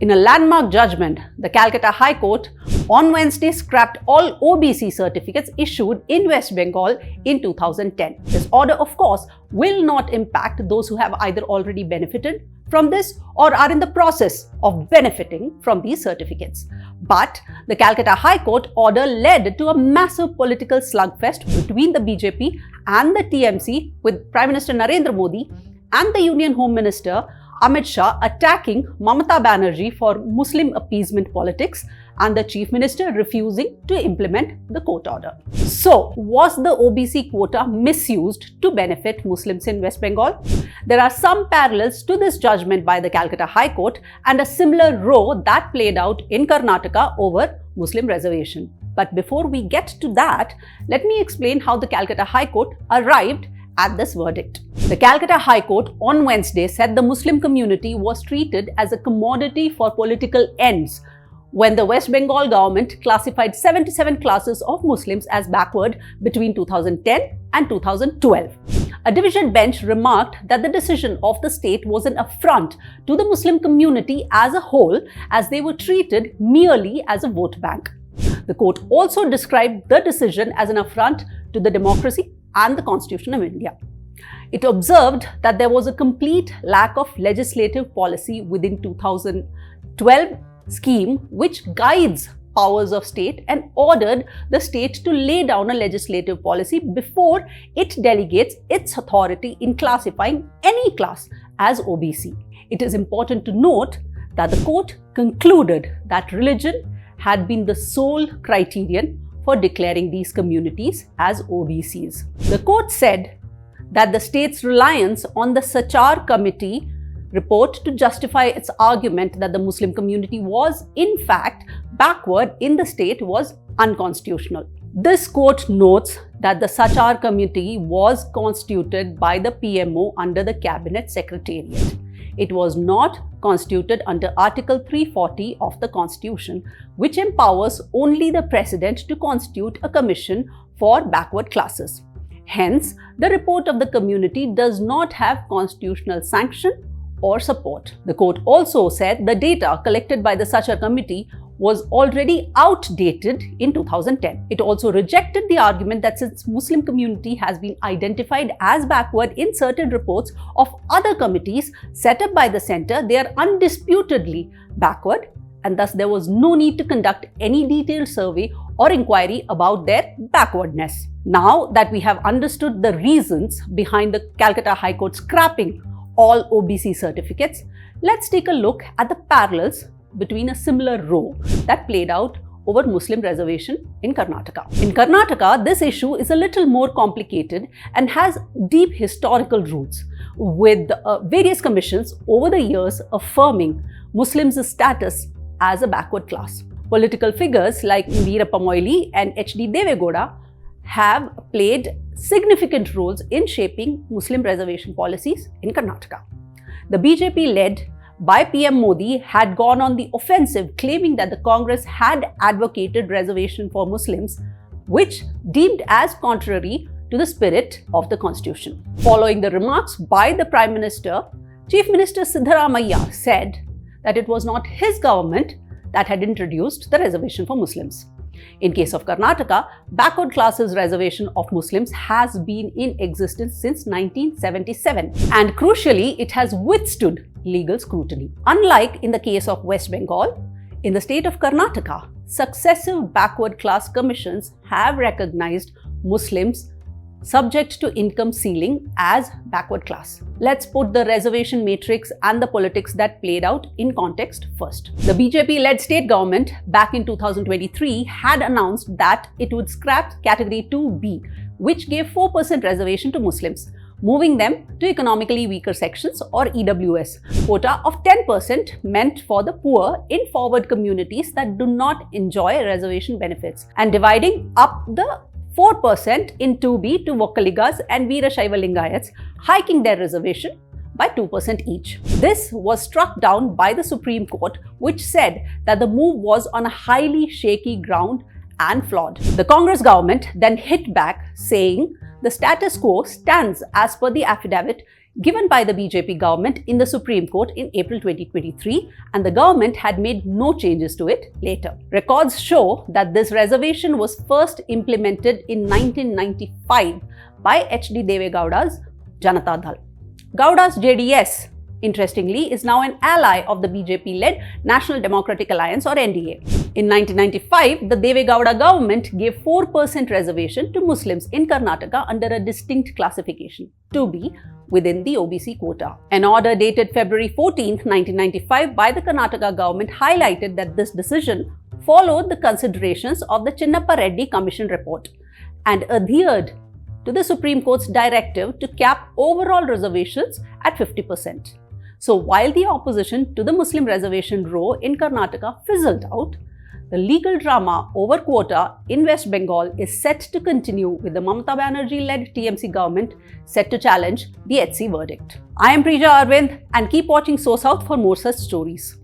In a landmark judgment, the Calcutta High Court on Wednesday scrapped all OBC certificates issued in West Bengal in 2010. This order, of course, will not impact those who have either already benefited from this or are in the process of benefiting from these certificates. But the Calcutta High Court order led to a massive political slugfest between the BJP and the TMC, with Prime Minister Narendra Modi and the Union Home Minister Amit Shah attacking Mamata Banerjee for Muslim appeasement politics and the Chief Minister refusing to implement the court order. So, was the OBC quota misused to benefit Muslims in West Bengal? There are some parallels to this judgment by the Calcutta High Court and a similar row that played out in Karnataka over Muslim reservation. But before we get to that, let me explain how the Calcutta High Court arrived at this verdict. The Calcutta High Court on Wednesday said the Muslim community was treated as a commodity for political ends when the West Bengal government classified 77 classes of Muslims as backward between 2010 and 2012. A division bench remarked that the decision of the state was an affront to the Muslim community as a whole, as they were treated merely as a vote bank. The court also described the decision as an affront to the democracy and the Constitution of India. It observed that there was a complete lack of legislative policy within 2012 scheme which guides powers of state and ordered the state to lay down a legislative policy before it delegates its authority in classifying any class as OBC. It is important to note that the court concluded that religion had been the sole criterion for declaring these communities as OBCs. The court said that the state's reliance on the Sachar Committee report to justify its argument that the Muslim community was in fact backward in the state was unconstitutional. This court notes that the Sachar Committee was constituted by the PMO under the Cabinet Secretariat. It was not constituted under Article 340 of the Constitution, which empowers only the President to constitute a commission for backward classes. Hence, the report of the community does not have constitutional sanction or support. The court also said the data collected by the Sachar Committee was already outdated in 2010. It also rejected the argument that since Muslim community has been identified as backward in certain reports of other committees set up by the centre, they are undisputedly backward, and thus there was no need to conduct any detailed survey or inquiry about their backwardness. Now that we have understood the reasons behind the Calcutta High Court scrapping all OBC certificates, let's take a look at the parallels between a similar row that played out over Muslim reservation in Karnataka. In Karnataka, this issue is a little more complicated and has deep historical roots, with various commissions over the years affirming Muslims' status as a backward class. Political figures like Veerappa Moily and H.D. Devegowda have played significant roles in shaping Muslim reservation policies in Karnataka. The BJP led by PM Modi had gone on the offensive, claiming that the Congress had advocated reservation for Muslims, which deemed as contrary to the spirit of the Constitution. Following the remarks by the Prime Minister, Chief Minister Siddaramaiah said that it was not his government that had introduced the reservation for Muslims. In case of Karnataka, backward classes reservation of Muslims has been in existence since 1977, and crucially, it has withstood legal scrutiny. Unlike in the case of West Bengal, in the state of Karnataka, successive backward class commissions have recognized Muslims subject to income ceiling as backward class. Let's put the reservation matrix and the politics that played out in context first. The BJP-led state government back in 2023 had announced that it would scrap Category 2B, which gave 4% reservation to Muslims, moving them to economically weaker sections or EWS. Quota of 10% meant for the poor in forward communities that do not enjoy reservation benefits, and dividing up the 4% in 2B to Vokkaligas and Veerashaiva Lingayats, hiking their reservation by 2% each. This was struck down by the Supreme Court, which said that the move was on a highly shaky ground and flawed. The Congress government then hit back, saying the status quo stands as per the affidavit given by the BJP government in the Supreme Court in April 2023, and the government had made no changes to it later. Records show that this reservation was first implemented in 1995 by H.D. Deve Gowda's Janata Dal. Gowda's JDS, interestingly, is now an ally of the BJP-led National Democratic Alliance or NDA. In 1995, the Deve Gowda government gave 4% reservation to Muslims in Karnataka under a distinct classification, 2B, within the OBC quota. An order dated February 14, 1995 by the Karnataka government highlighted that this decision followed the considerations of the Chinnappa Reddy Commission report and adhered to the Supreme Court's directive to cap overall reservations at 50%. So while the opposition to the Muslim reservation row in Karnataka fizzled out, the legal drama over quota in West Bengal is set to continue, with the Mamata Banerjee-led TMC government set to challenge the HC verdict. I am Preeja Arvind, and keep watching SoSouth for more such stories.